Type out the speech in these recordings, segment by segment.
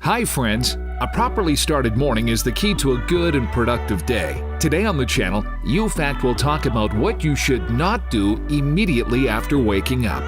Hi friends! A properly started morning is the key to a good and productive day. Today on the channel, UFact will talk about what you should not do immediately after waking up.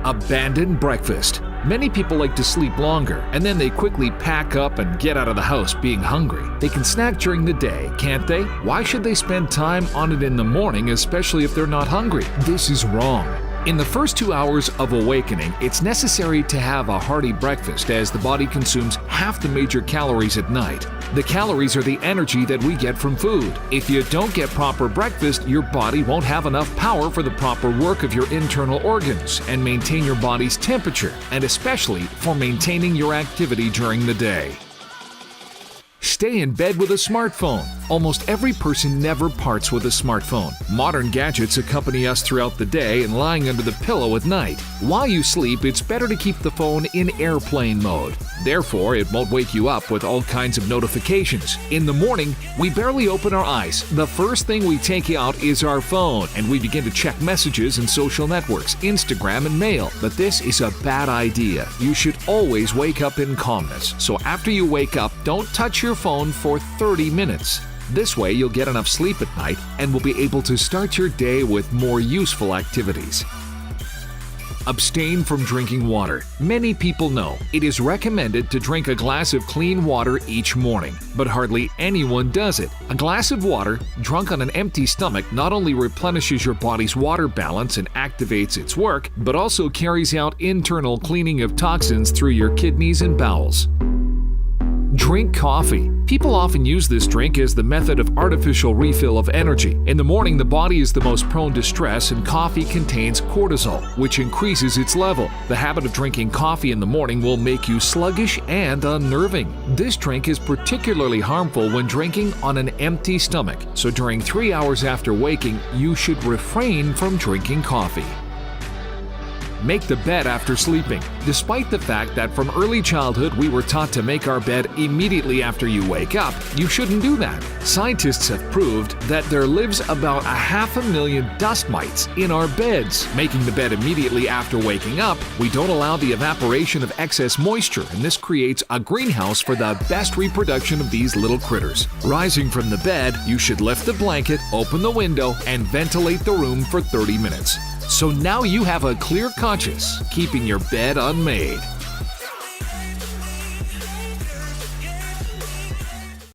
Abandon breakfast. Many people like to sleep longer, and then they quickly pack up and get out of the house being hungry. They can snack during the day, can't they? Why should they spend time on it in the morning, especially if they're not hungry? This is wrong. In the first 2 hours of awakening, it's necessary to have a hearty breakfast as the body consumes half the major calories at night. The calories are the energy that we get from food. If you don't get proper breakfast, your body won't have enough power for the proper work of your internal organs and maintain your body's temperature, and especially for maintaining your activity during the day. Stay in bed with a smartphone. Almost every person never parts with a smartphone. Modern gadgets accompany us throughout the day and lying under the pillow at night. While you sleep, it's better to keep the phone in airplane mode. Therefore, it won't wake you up with all kinds of notifications. In the morning, we barely open our eyes. The first thing we take out is our phone, and we begin to check messages and social networks, Instagram and mail. But this is a bad idea. You should always wake up in calmness. So after you wake up, don't touch your phone for 30 minutes. This way, you'll get enough sleep at night and will be able to start your day with more useful activities. Abstain from drinking water. Many people know it is recommended to drink a glass of clean water each morning, but hardly anyone does it. A glass of water drunk on an empty stomach not only replenishes your body's water balance and activates its work, but also carries out internal cleaning of toxins through your kidneys and bowels. Drink coffee. People often use this drink as the method of artificial refill of energy. In the morning, the body is the most prone to stress, and coffee contains cortisol, which increases its level. The habit of drinking coffee in the morning will make you sluggish and unnerving. This drink is particularly harmful when drinking on an empty stomach, so during 3 hours after waking, you should refrain from drinking coffee. Make the bed after sleeping. Despite the fact that from early childhood we were taught to make our bed immediately after you wake up, you shouldn't do that. Scientists have proved that there lives about 500,000 dust mites in our beds. Making the bed immediately after waking up, we don't allow the evaporation of excess moisture, and this creates a greenhouse for the best reproduction of these little critters. Rising from the bed, you should lift the blanket, open the window, and ventilate the room for 30 minutes. So now you have a clear conscience, keeping your bed unmade.